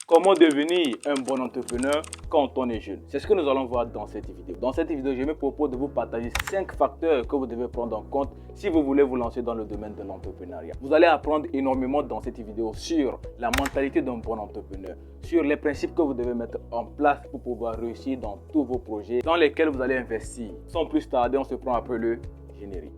Comment devenir un bon entrepreneur quand on est jeune? C'est ce que nous allons voir dans cette vidéo. Dans cette vidéo, je me propose de vous partager 5 facteurs que vous devez prendre en compte si vous voulez vous lancer dans le domaine de l'entrepreneuriat. Vous allez apprendre énormément dans cette vidéo sur la mentalité d'un bon entrepreneur, sur les principes que vous devez mettre en place pour pouvoir réussir dans tous vos projets dans lesquels vous allez investir. Sans plus tarder, on se prend un peu le générique.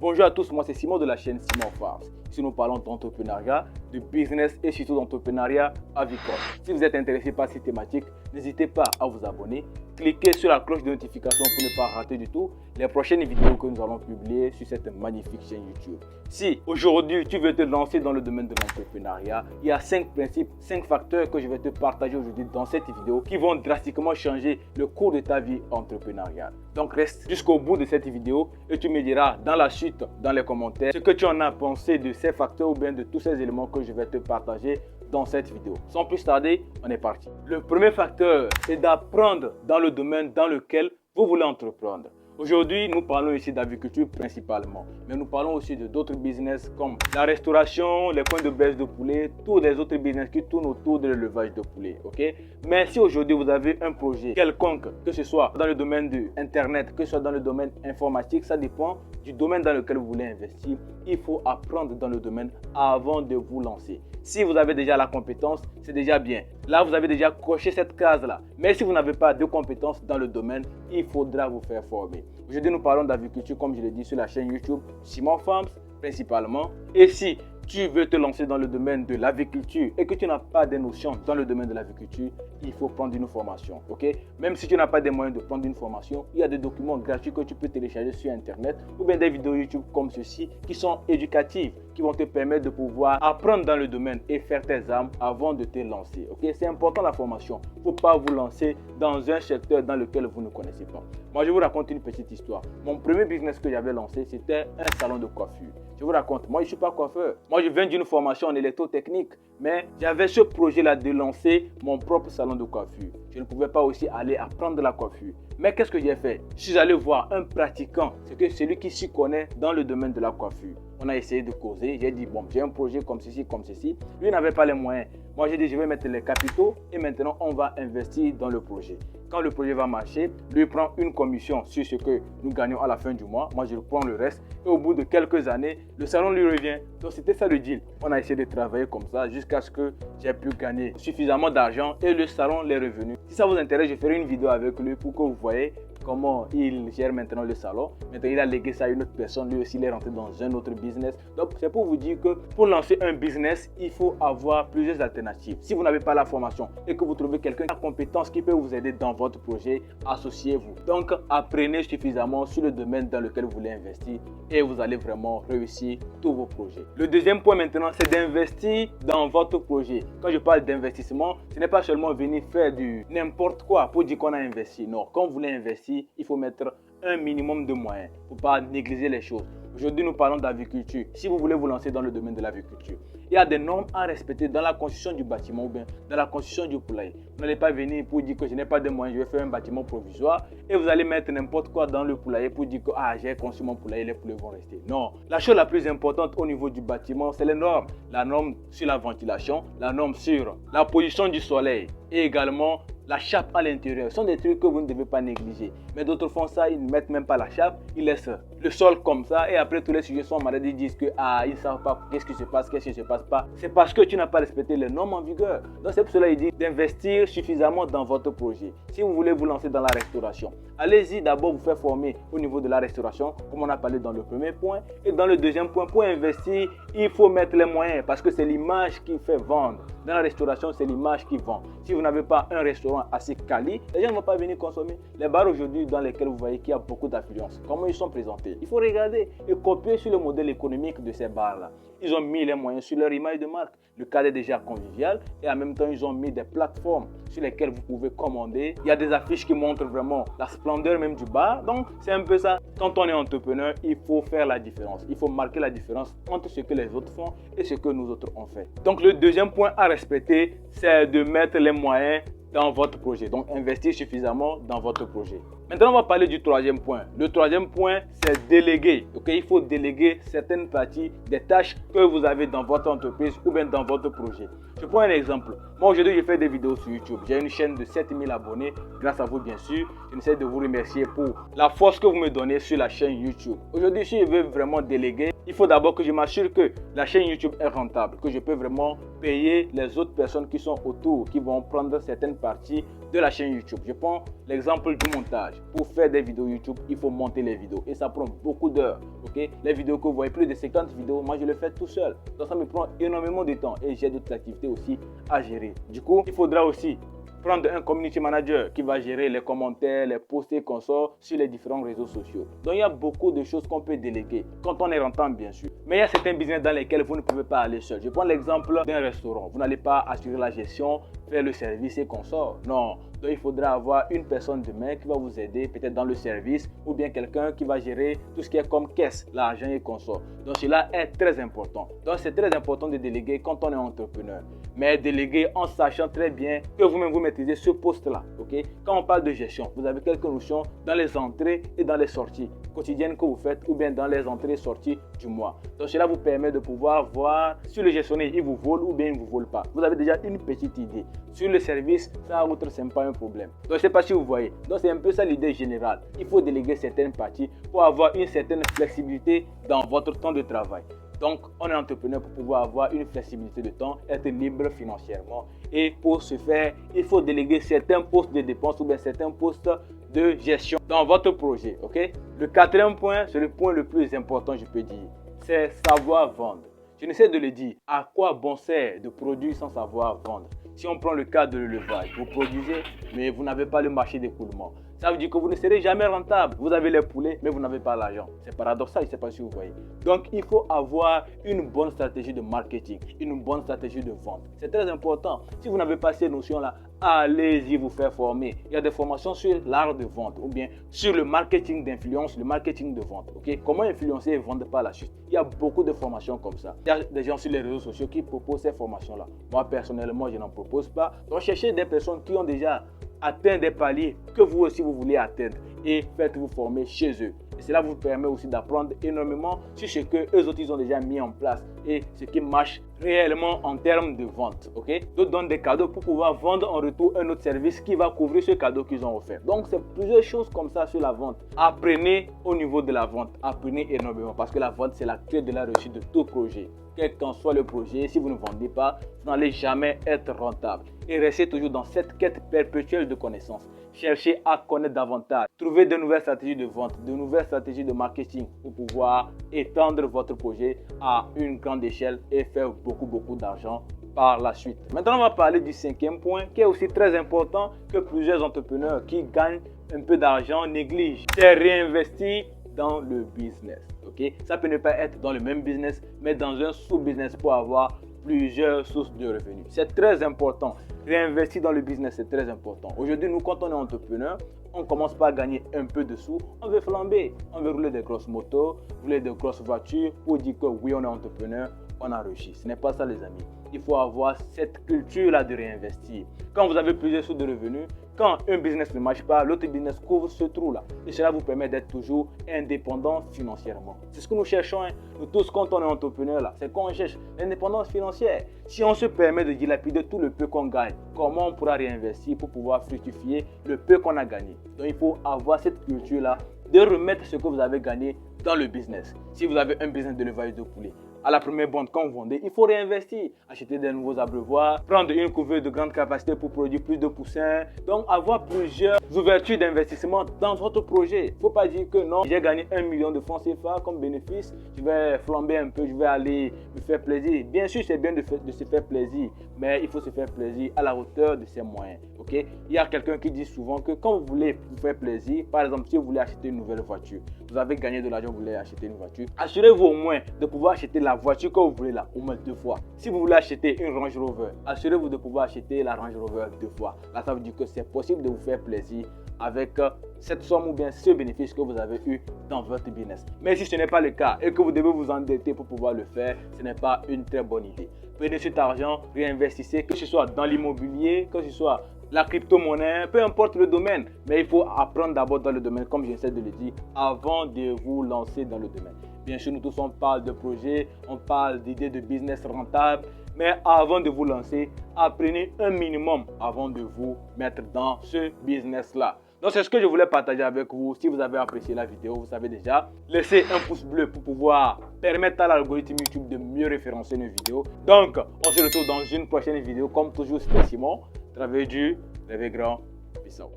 Bonjour à tous, moi c'est Simon de la chaîne Simon Farms. Ici nous parlons d'entrepreneuriat, de business et surtout d'entrepreneuriat avicole. Si vous êtes intéressé par ces thématiques, n'hésitez pas à vous abonner. Cliquez sur la cloche de notification pour ne pas rater du tout les prochaines vidéos que nous allons publier sur cette magnifique chaîne YouTube. Si aujourd'hui tu veux te lancer dans le domaine de l'entrepreneuriat, il y a 5 principes, 5 facteurs que je vais te partager aujourd'hui dans cette vidéo qui vont drastiquement changer le cours de ta vie entrepreneuriale. Donc reste jusqu'au bout de cette vidéo et tu me diras dans la suite, dans les commentaires, ce que tu en as pensé de ces facteurs ou bien de tous ces éléments que je vais te partager dans cette vidéo. Sans plus tarder, on est parti. Le premier facteur, c'est d'apprendre dans le domaine dans lequel vous voulez entreprendre. Aujourd'hui, nous parlons ici d'agriculture principalement, mais nous parlons aussi de d'autres business comme la restauration, les coins de baisse de poulet, tous les autres business qui tournent autour de l'élevage de poulet, ok? Mais si aujourd'hui vous avez un projet quelconque, que ce soit dans le domaine de Internet, que ce soit dans le domaine informatique, ça dépend du domaine dans lequel vous voulez investir. Il faut apprendre dans le domaine avant de vous lancer. Si vous avez déjà la compétence, c'est déjà bien. Là, vous avez déjà coché cette case-là. Mais si vous n'avez pas de compétences dans le domaine, il faudra vous faire former. Aujourd'hui, nous parlons d'agriculture, comme je l'ai dit, sur la chaîne YouTube Simon Farms principalement. Et si tu veux te lancer dans le domaine de l'agriculture et que tu n'as pas de notions dans le domaine de l'agriculture, il faut prendre une formation, ok? Même si tu n'as pas des moyens de prendre une formation, il y a des documents gratuits que tu peux télécharger sur Internet ou bien des vidéos YouTube comme ceci qui sont éducatives, qui vont te permettre de pouvoir apprendre dans le domaine et faire tes armes avant de te lancer, ok? C'est important la formation. Il ne faut pas vous lancer dans un secteur dans lequel vous ne connaissez pas. Moi, je vous raconte une petite histoire. Mon premier business que j'avais lancé, c'était un salon de coiffure. Je vous raconte, moi je ne suis pas coiffeur. Moi je viens d'une formation en électrotechnique, mais j'avais ce projet-là de lancer mon propre salon de coiffure. Je ne pouvais pas aussi aller apprendre la coiffure. Mais qu'est-ce que j'ai fait? Je suis allé voir un pratiquant, c'est que celui qui s'y connaît dans le domaine de la coiffure. On a essayé de causer, j'ai dit bon, j'ai un projet comme ceci, comme ceci. Lui n'avait pas les moyens. Moi j'ai dit je vais mettre les capitaux et maintenant on va investir dans le projet. Quand le projet va marcher, lui prend une commission sur ce que nous gagnons à la fin du mois. Moi je prends le reste et au bout de quelques années, le salon lui revient. Donc c'était ça le deal. On a essayé de travailler comme ça jusqu'à ce que j'ai pu gagner suffisamment d'argent et le salon l'est revenu. Si ça vous intéresse, je ferai une vidéo avec lui pour que vous voyez comment il gère maintenant le salon. Maintenant, il a légué ça à une autre personne. Lui aussi, il est rentré dans un autre business. Donc, c'est pour vous dire que pour lancer un business, il faut avoir plusieurs alternatives. Si vous n'avez pas la formation et que vous trouvez quelqu'un qui a compétence qui peut vous aider dans votre projet, associez-vous. Donc, apprenez suffisamment sur le domaine dans lequel vous voulez investir et vous allez vraiment réussir tous vos projets. Le deuxième point maintenant, c'est d'investir dans votre projet. Quand je parle d'investissement, ce n'est pas seulement venir faire du n'importe quoi pour dire qu'on a investi. Non, quand vous voulez investir, il faut mettre un minimum de moyens. Il ne faut pas négliger les choses. Aujourd'hui, nous parlons d'agriculture. Si vous voulez vous lancer dans le domaine de l'agriculture, il y a des normes à respecter dans la construction du bâtiment ou bien dans la construction du poulailler. Vous n'allez pas venir pour dire que je n'ai pas de moyens, je vais faire un bâtiment provisoire et vous allez mettre n'importe quoi dans le poulailler pour dire que j'ai construit mon poulailler, les poulets vont rester. Non, la chose la plus importante au niveau du bâtiment, c'est les normes. La norme sur la ventilation, la norme sur la position du soleil et également la chape à l'intérieur. Ce sont des trucs que vous ne devez pas négliger. Mais d'autres font ça, ils ne mettent même pas la chape, ils laissent le sol comme ça et après tous les sujets sont malades, ils disent que ils ne savent pas qu'est-ce qui se passe, qu'est-ce qui ne se passe pas. C'est parce que tu n'as pas respecté les normes en vigueur. Donc c'est pour cela qu'il dit d'investir suffisamment dans votre projet. Si vous voulez vous lancer dans la restauration, allez-y d'abord vous faire former au niveau de la restauration, comme on a parlé dans le premier point. Et dans le deuxième point, pour investir, il faut mettre les moyens parce que c'est l'image qui fait vendre. Dans la restauration, c'est l'image qui vend. Si vous n'avez pas un restaurant assez quali, les gens ne vont pas venir consommer. Les bars aujourd'hui dans lesquels vous voyez qu'il y a beaucoup d'affluence, comment ils sont présentés? Il faut regarder et copier sur le modèle économique de ces bars-là. Ils ont mis les moyens sur leur image de marque. Le cadre est déjà convivial et en même temps, ils ont mis des plateformes sur lesquelles vous pouvez commander. Il y a des affiches qui montrent vraiment la splendeur même du bar. Donc, c'est un peu ça. Quand on est entrepreneur, il faut faire la différence. Il faut marquer la différence entre ce que les autres font et ce que nous autres on fait. Donc, le deuxième point à respecter, c'est de mettre les moyens dans votre projet. Donc, investir suffisamment dans votre projet. Maintenant, on va parler du troisième point. Le troisième point, c'est déléguer. Ok, il faut déléguer certaines parties des tâches que vous avez dans votre entreprise ou bien dans votre projet. Je prends un exemple. Moi, aujourd'hui, je fais des vidéos sur YouTube. J'ai une chaîne de 7000 abonnés. Grâce à vous, bien sûr. J'essaie de vous remercier pour la force que vous me donnez sur la chaîne YouTube. Aujourd'hui, si je veux vraiment déléguer, il faut d'abord que je m'assure que la chaîne YouTube est rentable, que je peux vraiment payer les autres personnes qui sont autour, qui vont prendre certaines parties de la chaîne YouTube. Je prends l'exemple du montage. Pour faire des vidéos YouTube, il faut monter les vidéos et ça prend beaucoup d'heures. Ok, les vidéos que vous voyez, plus de 50 vidéos, moi je le fais tout seul. Donc ça me prend énormément de temps et j'ai d'autres activités aussi à gérer. Du coup, il faudra aussi prendre un community manager qui va gérer les commentaires, les posts et consorts sur les différents réseaux sociaux. Donc il y a beaucoup de choses qu'on peut déléguer quand on est rentable, bien sûr. Mais il y a certains business dans lesquels vous ne pouvez pas aller seul. Je prends l'exemple d'un restaurant. Vous n'allez pas assurer la gestion, faire le service et consorts. Non. Donc il faudra avoir une personne de main qui va vous aider peut-être dans le service ou bien quelqu'un qui va gérer tout ce qui est comme caisse, l'argent et consorts. Donc cela est très important. Donc c'est très important de déléguer quand on est entrepreneur. Mais déléguer en sachant très bien que vous-même vous maîtrisez ce poste-là. Okay? Quand on parle de gestion, vous avez quelques notions dans les entrées et dans les sorties quotidiennes que vous faites ou bien dans les entrées et sorties du mois. Donc cela vous permet de pouvoir voir si le gestionnaire il vous vole ou bien il ne vous vole pas. Vous avez déjà une petite idée. Sur le service, ça outre, ce n'est pas un problème. Donc je ne sais pas si vous voyez. Donc c'est un peu ça l'idée générale. Il faut déléguer certaines parties pour avoir une certaine flexibilité dans votre temps de travail. Donc, on est entrepreneur pour pouvoir avoir une flexibilité de temps, être libre financièrement. Et pour ce faire, il faut déléguer certains postes de dépenses ou bien certains postes de gestion dans votre projet. Okay? Le quatrième point, c'est le point le plus important, je peux dire, c'est savoir vendre. Je n'essaie de le dire. À quoi bon sert de produire sans savoir vendre? Si on prend le cas de l'élevage, vous produisez, mais vous n'avez pas le marché d'écoulement. Ça veut dire que vous ne serez jamais rentable. Vous avez les poulets, mais vous n'avez pas l'argent. C'est paradoxal, je ne sais pas si vous voyez. Donc, il faut avoir une bonne stratégie de marketing, une bonne stratégie de vente. C'est très important. Si vous n'avez pas ces notions-là, allez-y vous faire former. Il y a des formations sur l'art de vente ou bien sur le marketing d'influence, le marketing de vente. Okay? Comment influencer et vendre par la suite. Il y a beaucoup de formations comme ça. Il y a des gens sur les réseaux sociaux qui proposent ces formations-là. Moi, personnellement, je n'en propose pas. Donc, cherchez des personnes qui ont déjà atteint des paliers que vous aussi vous voulez atteindre et faites-vous former chez eux. Et cela vous permet aussi d'apprendre énormément sur ce que eux autres ils ont déjà mis en place et ce qui marche réellement en termes de vente. Okay? D'autres donnent des cadeaux pour pouvoir vendre en retour un autre service qui va couvrir ce cadeau qu'ils ont offert. Donc c'est plusieurs choses comme ça sur la vente. Apprenez au niveau de la vente, apprenez énormément parce que la vente c'est la clé de la réussite de tout projet. Quel qu'en soit le projet, si vous ne vendez pas, vous n'allez jamais être rentable. Et restez toujours dans cette quête perpétuelle de connaissances. Cherchez à connaître davantage. Trouvez de nouvelles stratégies de vente, de nouvelles stratégies de marketing pour pouvoir étendre votre projet à une grande échelle et faire beaucoup d'argent par la suite. Maintenant, on va parler du cinquième point qui est aussi très important que plusieurs entrepreneurs qui gagnent un peu d'argent négligent. C'est réinvestir dans le business. Okay? Ça peut ne pas être dans le même business, mais dans un sous-business pour avoir plusieurs sources de revenus. C'est très important. Réinvestir dans le business, c'est très important. Aujourd'hui, nous, quand on est entrepreneur, on commence par gagner un peu de sous. On veut flamber. On veut rouler des grosses motos, rouler des grosses voitures pour dire que oui, on est entrepreneur, on a réussi. Ce n'est pas ça, les amis. Il faut avoir cette culture-là de réinvestir. Quand vous avez plusieurs sources de revenus, quand un business ne marche pas, l'autre business couvre ce trou-là. Et cela vous permet d'être toujours indépendant financièrement. C'est ce que nous cherchons, hein. Nous tous, quand on est entrepreneur, là, c'est qu'on cherche l'indépendance financière. Si on se permet de dilapider tout le peu qu'on gagne, comment on pourra réinvestir pour pouvoir fructifier le peu qu'on a gagné? Donc, il faut avoir cette culture-là de remettre ce que vous avez gagné dans le business. Si vous avez un business d'élevage de poulet, à la première vente, quand vous vendez, il faut réinvestir, acheter des nouveaux abreuvoirs, prendre une couveuse de grande capacité pour produire plus de poussins. Donc, avoir plusieurs ouvertures d'investissement dans votre projet. Il ne faut pas dire que non, j'ai gagné 1 million de francs CFA comme bénéfice, je vais flamber un peu, je vais aller me faire plaisir. Bien sûr, c'est bien de se faire plaisir, mais il faut se faire plaisir à la hauteur de ses moyens. Okay? Il y a quelqu'un qui dit souvent que quand vous voulez vous faire plaisir, par exemple, si vous voulez acheter une nouvelle voiture, vous avez gagné de l'argent, vous voulez acheter une voiture, assurez-vous au moins de pouvoir acheter la voiture que vous voulez là, au moins 2 fois. Si vous voulez acheter une Range Rover, assurez-vous de pouvoir acheter la Range Rover 2 fois. Là, ça veut dire que c'est possible de vous faire plaisir avec cette somme ou bien ce bénéfice que vous avez eu dans votre business. Mais si ce n'est pas le cas et que vous devez vous endetter pour pouvoir le faire, ce n'est pas une très bonne idée. Prenez cet argent, réinvestissez, que ce soit dans l'immobilier, que ce soit la crypto-monnaie, peu importe le domaine. Mais il faut apprendre d'abord dans le domaine, comme j'essaie de le dire, avant de vous lancer dans le domaine. Bien sûr, nous tous, on parle de projets, on parle d'idées de business rentables. Mais avant de vous lancer, apprenez un minimum avant de vous mettre dans ce business-là. Donc, c'est ce que je voulais partager avec vous. Si vous avez apprécié la vidéo, vous savez déjà, laissez un pouce bleu pour pouvoir permettre à l'algorithme YouTube de mieux référencer nos vidéos. Donc, on se retrouve dans une prochaine vidéo. Comme toujours, c'était Simon, travailleur du Rêve Grand. Peace out.